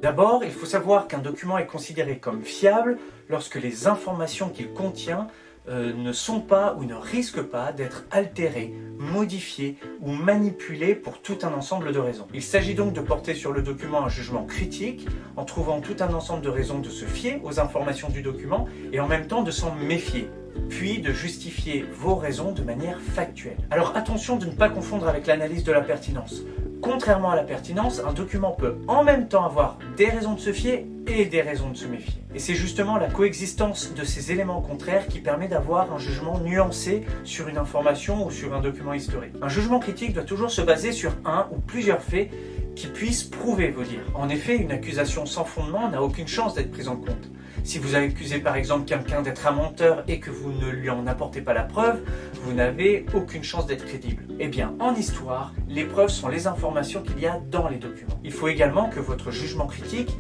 D'abord, il faut savoir qu'un document est considéré comme fiable lorsque les informations qu'il contient ne sont pas ou ne risquent pas d'être altérées, modifiées ou manipulées pour tout un ensemble de raisons. Il s'agit donc de porter sur le document un jugement critique en trouvant tout un ensemble de raisons de se fier aux informations du document et en même temps de s'en méfier, puis de justifier vos raisons de manière factuelle. Alors attention de ne pas confondre avec l'analyse de la pertinence. Contrairement à la pertinence, un document peut en même temps avoir des raisons de se fier et des raisons de se méfier. Et c'est justement la coexistence de ces éléments contraires qui permet d'avoir un jugement nuancé sur une information ou sur un document historique. Un jugement critique doit toujours se baser sur un ou plusieurs faits qui puissent prouver vos dires. En effet, une accusation sans fondement n'a aucune chance d'être prise en compte. Si vous accusez par exemple quelqu'un d'être un menteur et que vous ne lui en apportez pas la preuve, vous n'avez aucune chance d'être crédible. Eh bien, en histoire, les preuves sont les informations qu'il y a dans les documents. Il faut également que votre jugement critique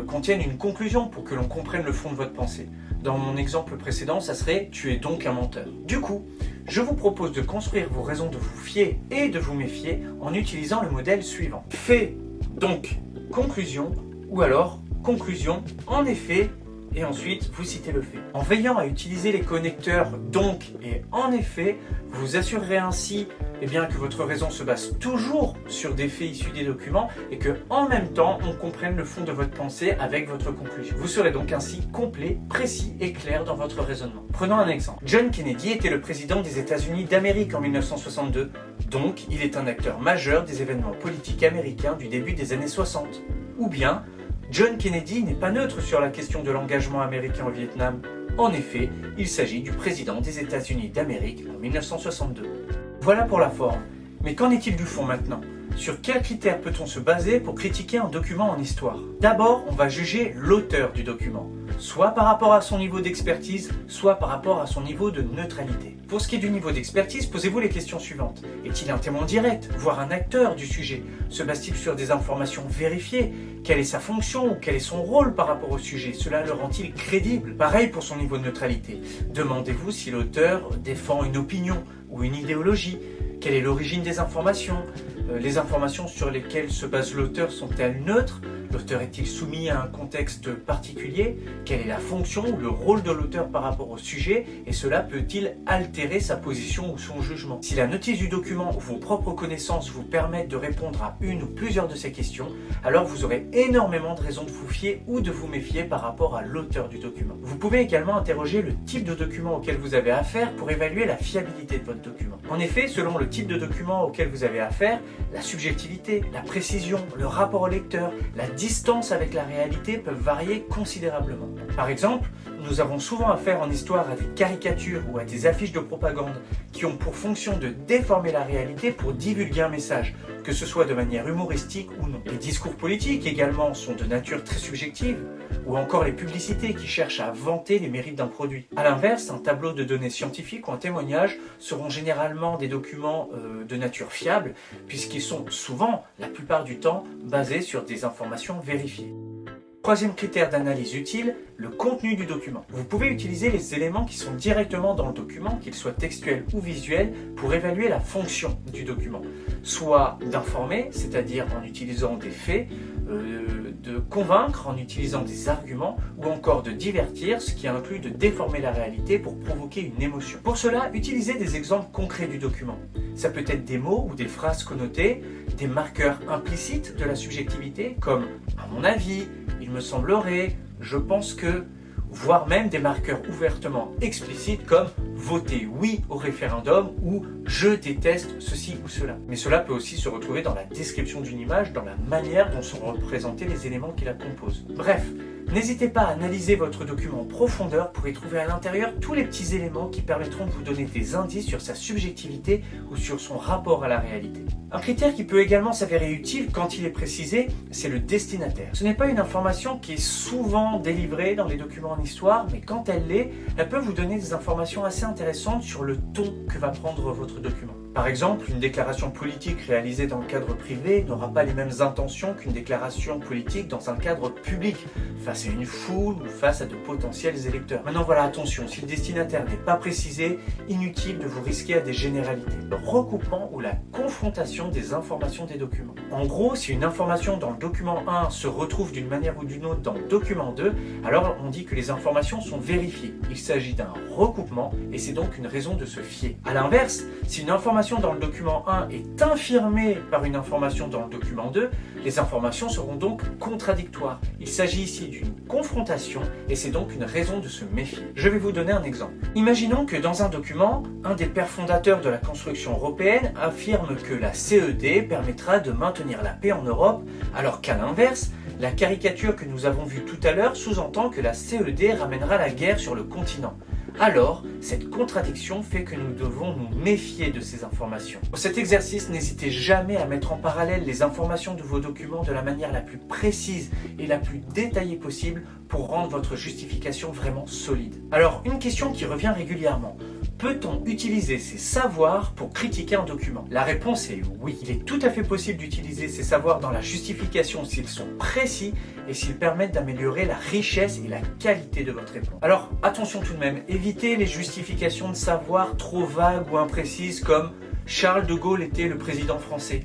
contienne une conclusion pour que l'on comprenne le fond de votre pensée. Dans mon exemple précédent, ça serait « tu es donc un menteur ». Du coup, je vous propose de construire vos raisons de vous fier et de vous méfier en utilisant le modèle suivant. Fait, donc, conclusion, ou alors conclusion, en effet, et ensuite vous citez le fait. En veillant à utiliser les connecteurs donc et en effet, vous assurerez ainsi que votre raison se base toujours sur des faits issus des documents et que en même temps on comprenne le fond de votre pensée avec votre conclusion. Vous serez donc ainsi complet, précis et clair dans votre raisonnement. Prenons un exemple. John Kennedy était le président des États-Unis d'Amérique en 1962, donc il est un acteur majeur des événements politiques américains du début des années 60. Ou bien, John Kennedy n'est pas neutre sur la question de l'engagement américain au Vietnam. En effet, il s'agit du président des États-Unis d'Amérique en 1962. Voilà pour la forme. Mais qu'en est-il du fond maintenant ? Sur quels critères peut-on se baser pour critiquer un document en histoire ? D'abord, on va juger l'auteur du document, soit par rapport à son niveau d'expertise, soit par rapport à son niveau de neutralité. Pour ce qui est du niveau d'expertise, posez-vous les questions suivantes. Est-il un témoin direct, voire un acteur du sujet ? Se base-t-il sur des informations vérifiées ? Quelle est sa fonction ou quel est son rôle par rapport au sujet ? Cela le rend-il crédible ? Pareil pour son niveau de neutralité. Demandez-vous si l'auteur défend une opinion ou une idéologie. Quelle est l'origine des informations ? Les informations sur lesquelles se base l'auteur sont-elles neutres ? L'auteur est-il soumis à un contexte particulier ? Quelle est la fonction ou le rôle de l'auteur par rapport au sujet ? Et cela peut-il altérer sa position ou son jugement ? Si la notice du document ou vos propres connaissances vous permettent de répondre à une ou plusieurs de ces questions, alors vous aurez énormément de raisons de vous fier ou de vous méfier par rapport à l'auteur du document. Vous pouvez également interroger le type de document auquel vous avez affaire pour évaluer la fiabilité de votre document. En effet, selon le type de document auquel vous avez affaire, la subjectivité, la précision, le rapport au lecteur, la distance avec la réalité peuvent varier considérablement. Par exemple, nous avons souvent affaire en histoire à des caricatures ou à des affiches de propagande qui ont pour fonction de déformer la réalité pour divulguer un message, que ce soit de manière humoristique ou non. Les discours politiques également sont de nature très subjective, ou encore les publicités qui cherchent à vanter les mérites d'un produit. A l'inverse, un tableau de données scientifiques ou un témoignage seront généralement des documents de nature fiable, puisqu'ils sont souvent, la plupart du temps, basés sur des informations vérifiées. Troisième critère d'analyse utile, le contenu du document. Vous pouvez utiliser les éléments qui sont directement dans le document, qu'ils soient textuels ou visuels, pour évaluer la fonction du document. Soit d'informer, c'est-à-dire en utilisant des faits, de convaincre en utilisant des arguments, ou encore de divertir, ce qui inclut de déformer la réalité pour provoquer une émotion. Pour cela, utilisez des exemples concrets du document. Ça peut être des mots ou des phrases connotées, des marqueurs implicites de la subjectivité, comme « à mon avis », « il me semblerait »,« je pense que », voire même des marqueurs ouvertement explicites comme « voter oui au référendum » ou « je déteste ceci ou cela ». Mais cela peut aussi se retrouver dans la description d'une image, dans la manière dont sont représentés les éléments qui la composent. Bref, n'hésitez pas à analyser votre document en profondeur pour y trouver à l'intérieur tous les petits éléments qui permettront de vous donner des indices sur sa subjectivité ou sur son rapport à la réalité. Un critère qui peut également s'avérer utile quand il est précisé, c'est le destinataire. Ce n'est pas une information qui est souvent délivrée dans les documents en histoire, mais quand elle l'est, elle peut vous donner des informations assez intéressantes sur le ton que va prendre votre document. Par exemple, une déclaration politique réalisée dans le cadre privé n'aura pas les mêmes intentions qu'une déclaration politique dans un cadre public, face à une foule ou face à de potentiels électeurs. Maintenant voilà, attention, si le destinataire n'est pas précisé, inutile de vous risquer à des généralités. Le recoupement ou la confrontation des informations des documents. En gros, si une information dans le document 1 se retrouve d'une manière ou d'une autre dans le document 2, alors on dit que les informations sont vérifiées. Il s'agit d'un recoupement et c'est donc une raison de se fier. A l'inverse, si une information dans le document 1 est infirmée par une information dans le document 2, les informations seront donc contradictoires. Il s'agit ici d'une confrontation et c'est donc une raison de se méfier. Je vais vous donner un exemple. Imaginons que dans un document, un des pères fondateurs de la construction européenne affirme que la CED permettra de maintenir la paix en Europe, alors qu'à l'inverse, la caricature que nous avons vue tout à l'heure sous-entend que la CED ramènera la guerre sur le continent. Alors, cette contradiction fait que nous devons nous méfier de ces informations. Pour cet exercice, n'hésitez jamais à mettre en parallèle les informations de vos documents de la manière la plus précise et la plus détaillée possible pour rendre votre justification vraiment solide. Alors, une question qui revient régulièrement. Peut-on utiliser ces savoirs pour critiquer un document? La réponse est oui. Il est tout à fait possible d'utiliser ces savoirs dans la justification s'ils sont précis et s'ils permettent d'améliorer la richesse et la qualité de votre réponse. Alors attention tout de même, évitez les justifications de savoir trop vagues ou imprécises comme Charles de Gaulle était le président français.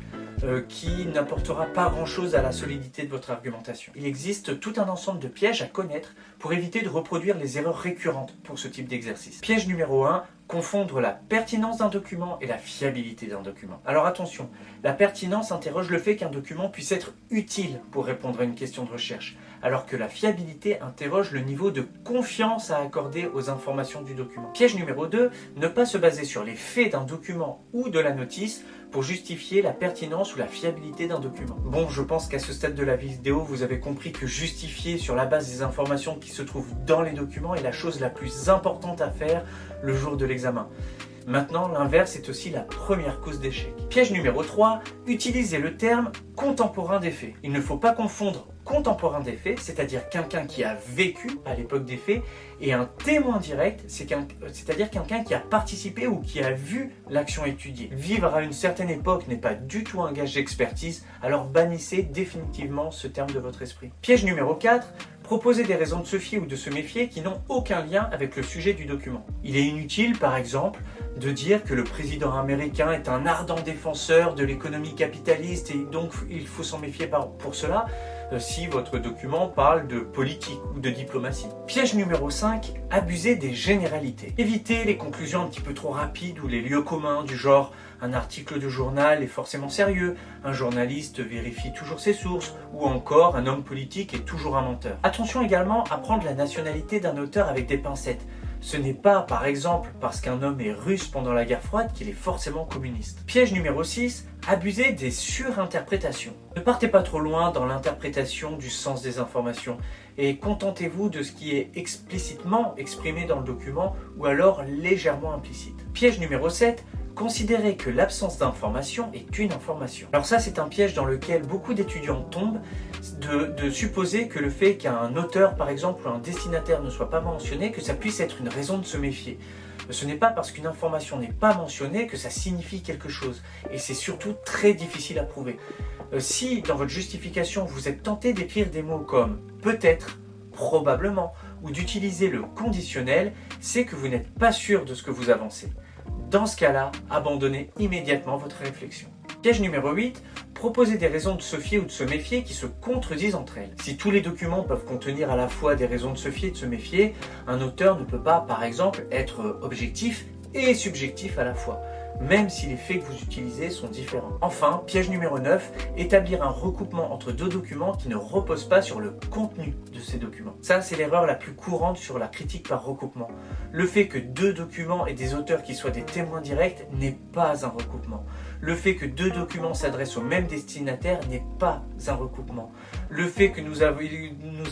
Qui n'apportera pas grand-chose à la solidité de votre argumentation. Il existe tout un ensemble de pièges à connaître pour éviter de reproduire les erreurs récurrentes pour ce type d'exercice. Piège numéro 1, confondre la pertinence d'un document et la fiabilité d'un document. Alors attention, la pertinence interroge le fait qu'un document puisse être utile pour répondre à une question de recherche, alors que la fiabilité interroge le niveau de confiance à accorder aux informations du document. Piège numéro 2, ne pas se baser sur les faits d'un document ou de la notice pour justifier la pertinence ou la fiabilité d'un document. Bon, je pense qu'à ce stade de la vidéo, vous avez compris que justifier sur la base des informations qui se trouvent dans les documents est la chose la plus importante à faire le jour de l'examen. Maintenant, l'inverse est aussi la première cause d'échec. Piège numéro 3, utilisez le terme contemporain des faits. Il ne faut pas confondre contemporain des faits, c'est-à-dire quelqu'un qui a vécu à l'époque des faits, et un témoin direct, c'est-à-dire quelqu'un qui a participé ou qui a vu l'action étudiée. Vivre à une certaine époque n'est pas du tout un gage d'expertise, alors bannissez définitivement ce terme de votre esprit. Piège numéro 4, proposer des raisons de se fier ou de se méfier qui n'ont aucun lien avec le sujet du document. Il est inutile, par exemple, de dire que le président américain est un ardent défenseur de l'économie capitaliste et donc il faut s'en méfier pour cela si votre document parle de politique ou de diplomatie. Piège numéro 5, abuser des généralités. Évitez les conclusions un petit peu trop rapides ou les lieux communs du genre un article de journal est forcément sérieux, un journaliste vérifie toujours ses sources ou encore un homme politique est toujours un menteur. Attention également à prendre la nationalité d'un auteur avec des pincettes. Ce n'est pas, par exemple, parce qu'un homme est russe pendant la guerre froide qu'il est forcément communiste. Piège numéro 6, abuser des surinterprétations. Ne partez pas trop loin dans l'interprétation du sens des informations et contentez-vous de ce qui est explicitement exprimé dans le document ou alors légèrement implicite. Piège numéro 7, considérez que l'absence d'information est une information. Alors ça, c'est un piège dans lequel beaucoup d'étudiants tombent, de supposer que le fait qu'un auteur, par exemple, ou un destinataire ne soit pas mentionné, que ça puisse être une raison de se méfier. Ce n'est pas parce qu'une information n'est pas mentionnée que ça signifie quelque chose. Et c'est surtout très difficile à prouver. Si, dans votre justification, vous êtes tenté d'écrire des mots comme « peut-être »,« probablement » ou d'utiliser le conditionnel, c'est que vous n'êtes pas sûr de ce que vous avancez. Dans ce cas-là, abandonnez immédiatement votre réflexion. Piège numéro 8, proposez des raisons de se fier ou de se méfier qui se contredisent entre elles. Si tous les documents peuvent contenir à la fois des raisons de se fier et de se méfier, un auteur ne peut pas, par exemple, être objectif et subjectif à la fois, même si les faits que vous utilisez sont différents. Enfin, piège numéro 9, établir un recoupement entre deux documents qui ne reposent pas sur le contenu de ces documents. Ça, c'est l'erreur la plus courante sur la critique par recoupement. Le fait que deux documents aient des auteurs qui soient des témoins directs n'est pas un recoupement. Le fait que deux documents s'adressent au même destinataire n'est pas un recoupement. Le fait que nous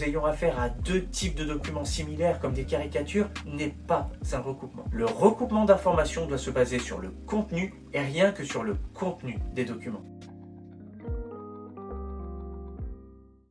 ayons affaire à deux types de documents similaires comme des caricatures n'est pas un recoupement. Le recoupement d'informations doit se baser sur le contenu et rien que sur le contenu des documents.